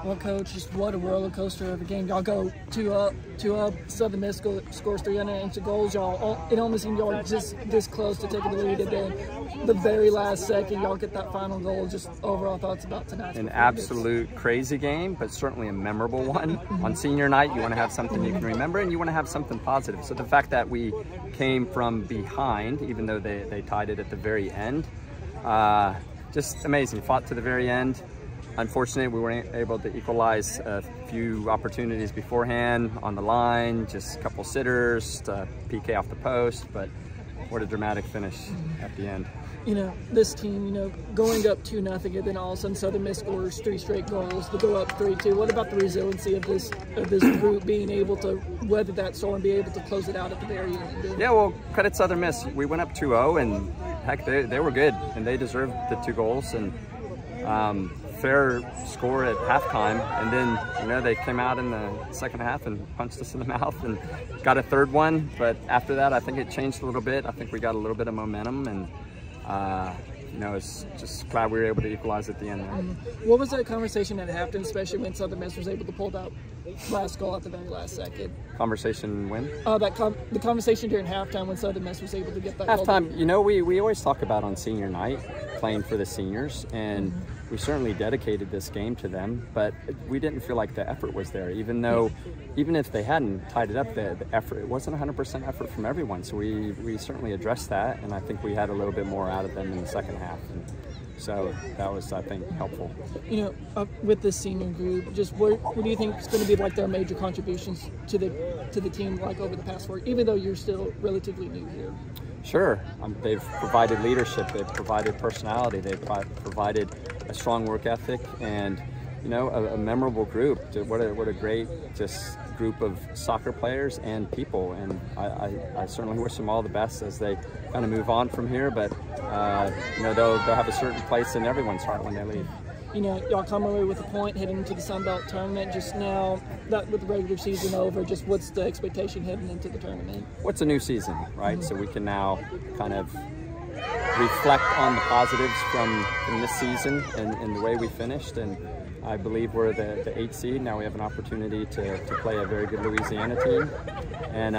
Well, Coach, just what a roller coaster of a game. Y'all go two up. Southern Miss scores 3 unanswered goals. It almost seemed y'all just this close to taking the lead, and then the very last second, y'all get that final goal. Just overall thoughts about tonight. An absolute crazy game, but certainly a memorable one. On senior night, you want to have something you can remember, and you want to have something positive. So the fact that we came from behind, even though they tied it at the very end, just amazing. Fought to the very end. Unfortunately, we weren't able to equalize a few opportunities beforehand on the line, just a couple sitters, PK off the post, but what a dramatic finish at the end. You know, this team, going up 2-0, and then all of a sudden Southern Miss scores 3 straight goals to go up 3-2. What about the resiliency of this group being able to weather that storm and be able to close it out at the very end? Yeah, well, credit Southern Miss. We went up 2-0, and heck, they were good, and they deserved the 2 goals, and fair score at halftime, and then they came out in the second half and punched us in the mouth and got a 3rd one. But after that, I think it changed a little bit. I think we got a little bit of momentum, and it's just glad we were able to equalize at the end there. What was that conversation that happened, especially when Southern Miss was able to pull that last goal at the very last second? Conversation when? The conversation during halftime when Southern Miss was able to get that halftime goal. We always talk about on senior night playing for the seniors, and we certainly dedicated this game to them, but we didn't feel like the effort was there, even if they hadn't tied it up, the effort, it wasn't 100% effort from everyone. So we certainly addressed that, and I think we had a little bit more out of them in the second half. And so that was, I think, helpful. With this senior group, just what do you think is going to be like their major contributions to the team, like over the past 4 years, even though you're still relatively new here? Sure. They've provided leadership, they've provided personality, they've provided a strong work ethic, and a memorable group. What a great just group of soccer players and people, and I certainly wish them all the best as they kind of move on from here, but they'll have a certain place in everyone's heart when they leave. Y'all come away with a point heading into the Sun Belt tournament. Just now, that with the regular season over, just what's the expectation heading into the tournament? What's a new season, right? So we can now kind of reflect on the positives from this season and the way we finished. And I believe we're the 8th seed. Now we have an opportunity to play a very good Louisiana team. And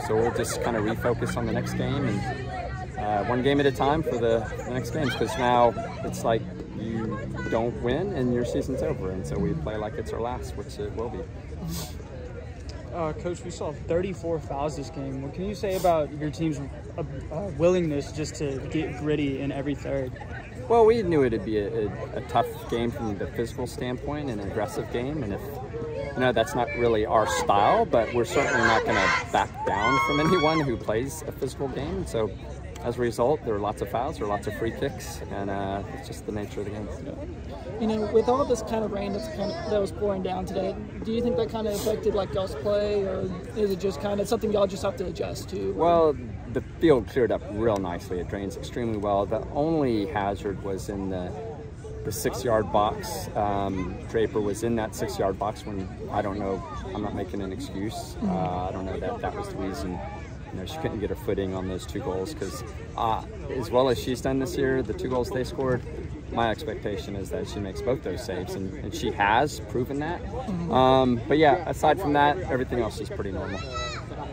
so we'll just kind of refocus on the next game, and one game at a time for the next games, because now it's like you don't win and your season's over, and so we play like it's our last, which it will be. Coach, we saw 34 fouls this game. What can you say about your team's willingness just to get gritty in every third? Well, we knew it'd be a tough game from the physical standpoint, an aggressive game, and if that's not really our style, but we're certainly not going to back down from anyone who plays a physical game. So as a result, there were lots of fouls, there were lots of free kicks, and it's just the nature of the game. With all this kind of rain that was pouring down today, do you think that kind of affected y'all's play, or is it just kind of something y'all just have to adjust to? Well, the field cleared up real nicely. It drains extremely well. The only hazard was in the 6-yard box. Draper was in that 6-yard box when, I don't know, I'm not making an excuse. I don't know that was the reason. She couldn't get her footing on those 2 goals, because as well as she's done this year, the 2 goals they scored, my expectation is that she makes both those saves, and she has proven that. But yeah, aside from that, everything else is pretty normal.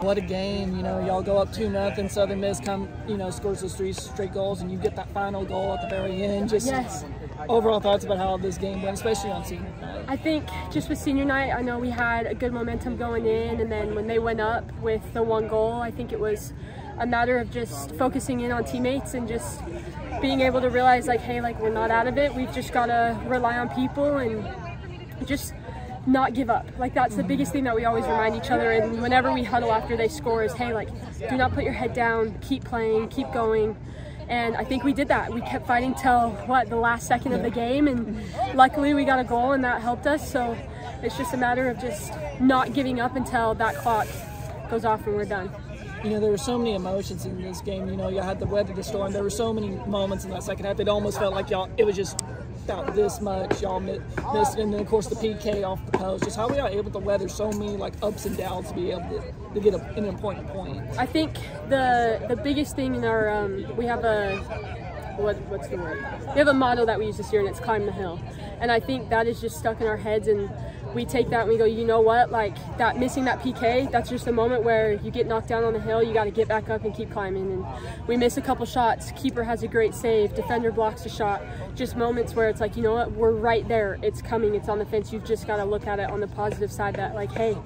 What a game. Y'all go up 2-0, Southern Miss scores those 3 straight goals, and you get that final goal at the very end. Yes. Overall thoughts about how this game went, especially on senior night? I think just with senior night, I know we had a good momentum going in, and then when they went up with the 1 goal, I think it was a matter of just focusing in on teammates and just being able to realize, hey, we're not out of it. We've just got to rely on people and just not give up. That's the biggest thing that we always remind each other, and whenever we huddle after they score is, hey, do not put your head down, keep playing, keep going. And I think we did that. We kept fighting till, the last second of the game, and luckily we got a goal, and that helped us. So it's just a matter of just not giving up until that clock goes off and we're done. There were so many emotions in this game. You had the weather, the storm. There were so many moments in that second half. It almost felt like it was just about this much. Y'all missed, and then, of course, the PK off the post. Just how we are able to weather so many, ups and downs to be able to get an important point. I think the biggest thing in our we have a what's the word? We have a motto that we use this year, and it's climb the hill. And I think that is just stuck in our heads, and we take that and we go, you know what, like that missing that PK, that's just a moment where you get knocked down on the hill, you got to get back up and keep climbing. And we miss a couple shots, keeper has a great save, defender blocks a shot, just moments where it's like, you know what, we're right there, it's coming, it's on the fence. You've just got to look at it on the positive side that like, hey,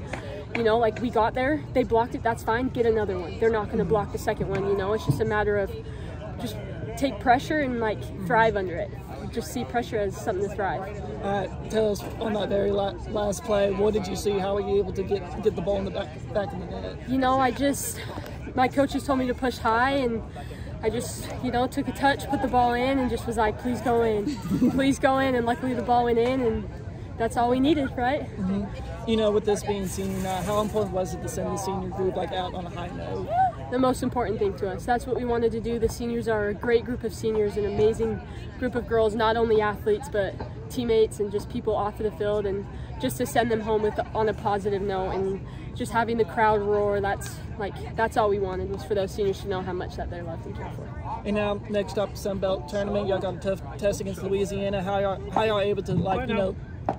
you know, like we got there, they blocked it, that's fine, get another one. They're not going to block the second one, you know. It's just a matter of just take pressure and like thrive under it. Just see pressure as something to thrive. Tell us on that very last play, what did you see? How were you able to get the ball in the back of the net? You know, my coaches told me to push high, and I just, you know, took a touch, put the ball in, and just was like, please go in, please go in. And luckily the ball went in, and that's all we needed, right? Mm-hmm. You know, with this being senior night, how important was it to send the senior group like out on a high note? The most important thing to us. That's what we wanted to do. The seniors are a great group of seniors, an amazing group of girls, not only athletes, but teammates and just people off of the field, and just to send them home on a positive note and just having the crowd roar, that's all we wanted, was for those seniors to know how much that they're loved and cared for. And now, next up, Sun Belt tournament, y'all got a tough test against Louisiana. How y'all able to, like, you know,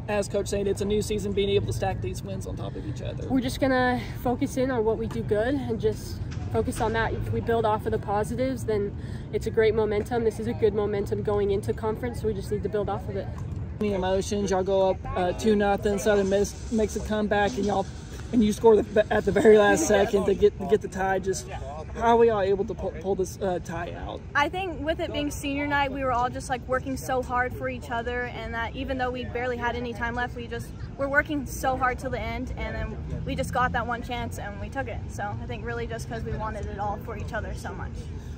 as Coach said, it's a new season, being able to stack these wins on top of each other? We're just gonna focus in on what we do good and just focus on that. If we build off of the positives, then it's a great momentum. This is a good momentum going into conference, so we just need to build off of it. Any emotions? Y'all go up 2-0. Southern Miss makes a comeback, and you score at the very last second to get the tie. Just how are y'all able to pull this tie out? I think with it being senior night, we were all just like working so hard for each other, and that even though we barely had any time left, we're working so hard till the end, and then we just got that one chance and we took it. So I think really just because we wanted it all for each other so much.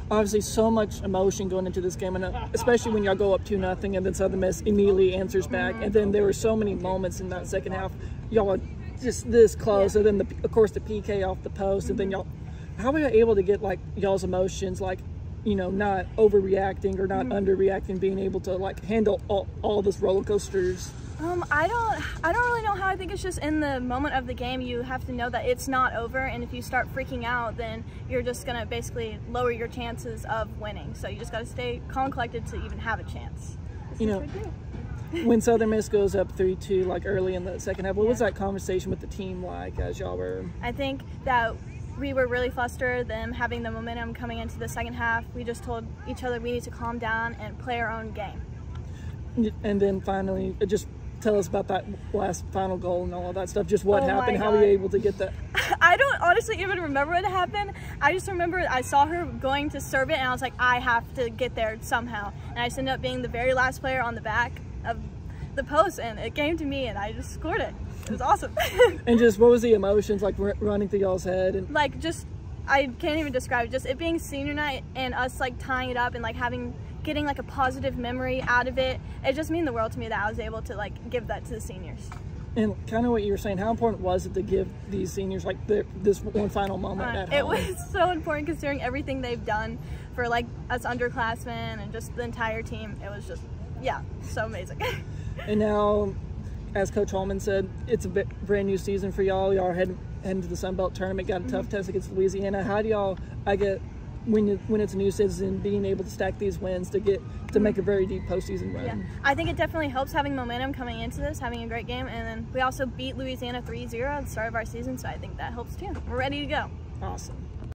Obviously, so much emotion going into this game, and especially when y'all go up 2-0, and then Southern Miss immediately answers back. And then there were so many moments in that second half, y'all were just this close. And then, of course, the PK off the post, and then y'all. How were you able to get like y'all's emotions, like, you know, not overreacting or not underreacting, being able to like handle all this roller coasters? I don't really know how. I think it's just in the moment of the game, you have to know that it's not over, and if you start freaking out, then you're just gonna basically lower your chances of winning. So you just gotta stay calm and collected to even have a chance. You know, when Southern Miss goes up 3-2, like early in the second half, what was that conversation with the team like as y'all were? I think that we were really flustered, them having the momentum coming into the second half. We just told each other we need to calm down and play our own game. And then finally, just tell us about that last final goal and all of that stuff. Just what happened, how were you able to get that? I don't honestly even remember what happened. I just remember I saw her going to serve it, and I was like, I have to get there somehow. And I just ended up being the very last player on the back of the post, and it came to me, and I just scored it. It was awesome. And just what was the emotions like running through y'all's head? And like, just, I can't even describe it. Just it being senior night and us like tying it up and like getting like a positive memory out of it. It just meant the world to me that I was able to like give that to the seniors. And kind of what you were saying, how important was it to give these seniors like this one final moment at home? It was so important considering everything they've done for like us underclassmen and just the entire team. It was just, yeah, so amazing. And now, as Coach Holman said, it's a brand new season for y'all. Y'all are heading to the Sun Belt tournament, got a tough test against Louisiana. How do y'all, when it's a new season, being able to stack these wins to make a very deep postseason run? Yeah, I think it definitely helps having momentum coming into this, having a great game, and then we also beat Louisiana 3-0 at the start of our season, so I think that helps too. We're ready to go. Awesome.